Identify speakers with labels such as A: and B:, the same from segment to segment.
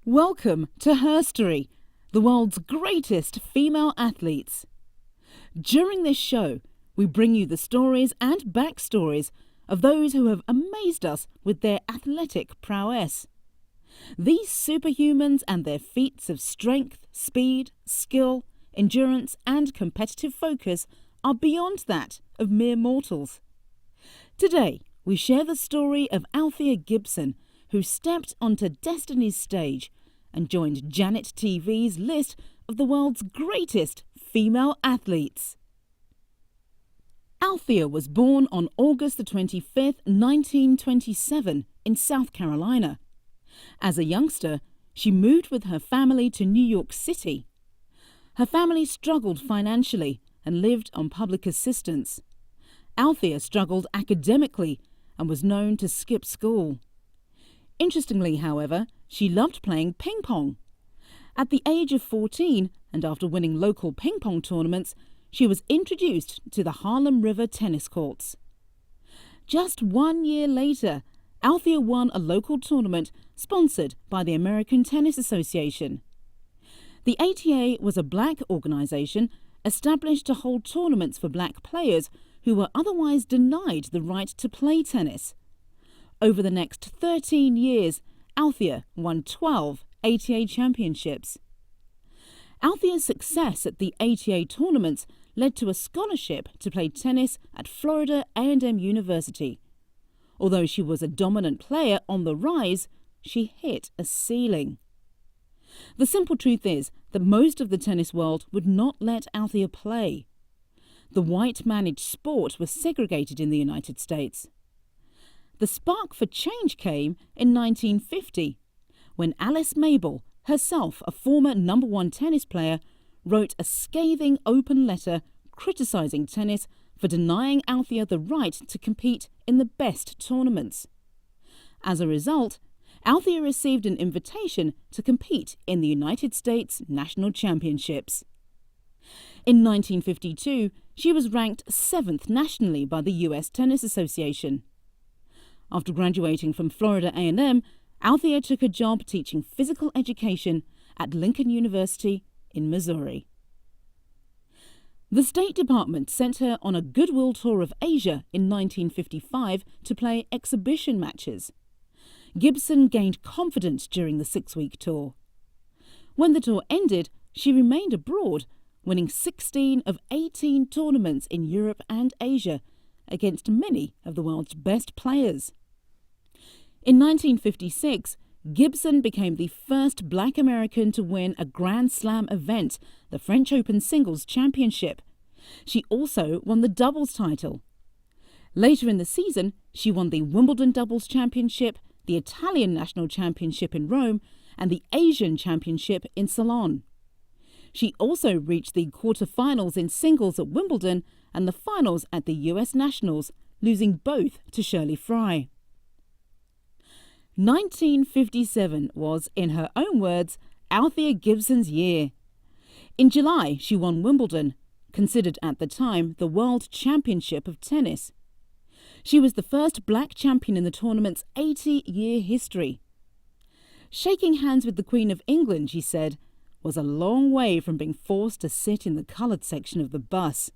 A: Welcome to HerStory, the world's greatest female athletes. During this show, we bring you the stories and backstories of those who have amazed us with their athletic prowess. These superhumans and their feats of strength, speed, skill, endurance, and competitive focus are beyond that of mere mortals. Today, we share the story of Althea Gibson, who stepped onto Destiny's stage and joined Janet TV's list of the world's greatest female athletes. Althea was born on August 25, 1927, in South Carolina. As a youngster, she moved with her family to New York City. Her family struggled financially and lived on public assistance. Althea struggled academically and was known to skip school. Interestingly, however, she loved playing ping pong. At the age of 14, and after winning local ping pong tournaments, she was introduced to the Harlem River tennis courts. Just 1 year later, Althea won a local tournament sponsored by the American Tennis Association. The ATA was a black organization established to hold tournaments for black players who were otherwise denied the right to play tennis. Over the next 13 years, Althea won 12 ATA championships. Althea's success at the ATA tournaments led to a scholarship to play tennis at Florida A&M University. Although she was a dominant player on the rise, she hit a ceiling. The simple truth is that most of the tennis world would not let Althea play. The white-managed sport was segregated in the United States. The spark for change came in 1950, when Alice Mabel, herself a former #1 tennis player, wrote a scathing open letter criticizing tennis for denying Althea the right to compete in the best tournaments. As a result, Althea received an invitation to compete in the United States National Championships. In 1952, she was ranked 7th nationally by the U.S. Tennis Association. After graduating from Florida A&M, Althea took a job teaching physical education at Lincoln University in Missouri. The State Department sent her on a goodwill tour of Asia in 1955 to play exhibition matches. Gibson gained confidence during the 6-week tour. When the tour ended, she remained abroad, winning 16 of 18 tournaments in Europe and Asia against many of the world's best players. In 1956, Gibson became the first black American to win a Grand Slam event, the French Open Singles Championship. She also won the doubles title. Later in the season, she won the Wimbledon Doubles Championship, the Italian National Championship in Rome, and the Asian Championship in Ceylon. She also reached the quarter-finals in singles at Wimbledon and the finals at the US Nationals, losing both to Shirley Fry. 1957 was, in her own words, Althea Gibson's year. In July, she won Wimbledon, considered at the time the World Championship of Tennis. She was the first black champion in the tournament's 80-year history. Shaking hands with the Queen of England, she said, was a long way from being forced to sit in the coloured section of the bus.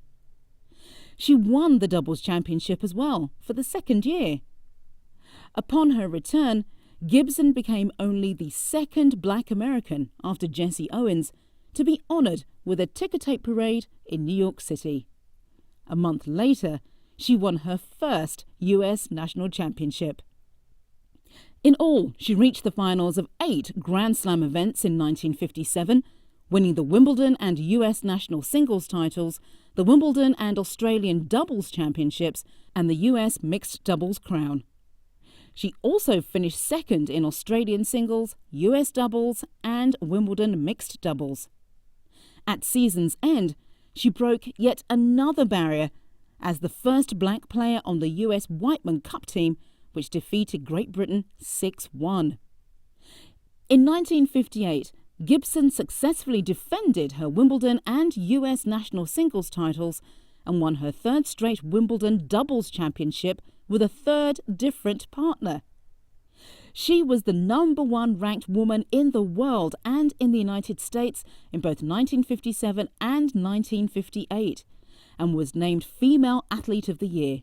A: She won the doubles championship as well for the second year. Upon her return, Gibson became only the second black American, after Jesse Owens, to be honoured with a ticker-tape parade in New York City. A month later, she won her first US National Championship. In all, she reached the finals of 8 Grand Slam events in 1957, winning the Wimbledon and US National Singles titles, the Wimbledon and Australian Doubles Championships, and the US Mixed Doubles crown. She also finished second in Australian Singles, US Doubles, and Wimbledon Mixed Doubles. At season's end, she broke yet another barrier as the first black player on the US Whiteman Cup team, which defeated Great Britain 6-1. In 1958, Gibson successfully defended her Wimbledon and US National Singles titles and won her third straight Wimbledon Doubles Championship with a third different partner. She was the #1 ranked woman in the world and in the United States in both 1957 and 1958, and was named Female Athlete of the Year.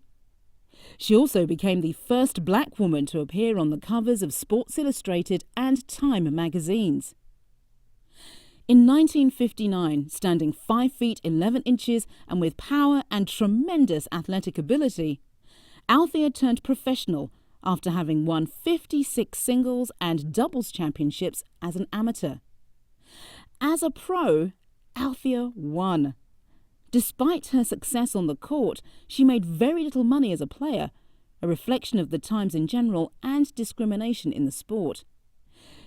A: She also became the first black woman to appear on the covers of Sports Illustrated and Time magazines. In 1959, standing 5 feet 11 inches and with power and tremendous athletic ability, Althea turned professional after having won 56 singles and doubles championships as an amateur. As a pro, Althea won. Despite her success on the court, she made very little money as a player, a reflection of the times in general and discrimination in the sport.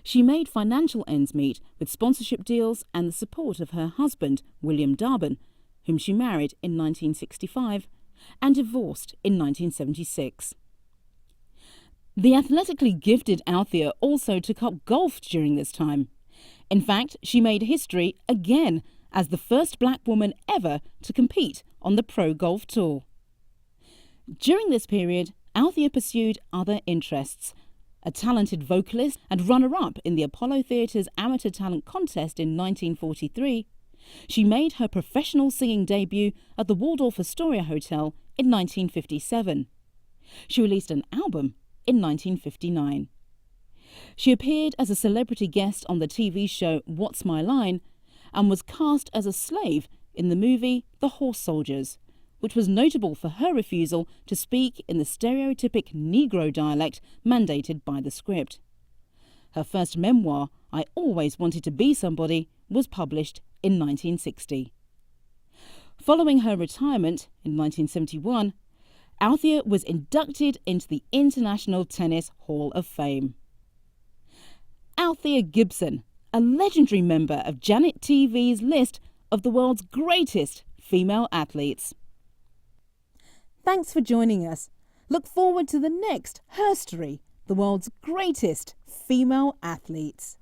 A: She made financial ends meet with sponsorship deals and the support of her husband, William Darban, whom she married in 1965 and divorced in 1976. The athletically gifted Althea also took up golf during this time. In fact, she made history again as the first black woman ever to compete on the Pro Golf Tour. During this period, Althea pursued other interests. A talented vocalist and runner-up in the Apollo Theatre's Amateur Talent Contest in 1943, she made her professional singing debut at the Waldorf Astoria Hotel in 1957. She released an album in 1959. She appeared as a celebrity guest on the TV show What's My Line and was cast as a slave in the movie The Horse Soldiers, which was notable for her refusal to speak in the stereotypic Negro dialect mandated by the script. Her first memoir, I Always Wanted to Be Somebody, was published in 1960. Following her retirement in 1971, Althea was inducted into the International Tennis Hall of Fame. Althea Gibson, a legendary member of Janet TV's list of the world's greatest female athletes. Thanks for joining us. Look forward to the next HerStory, the world's greatest female athletes.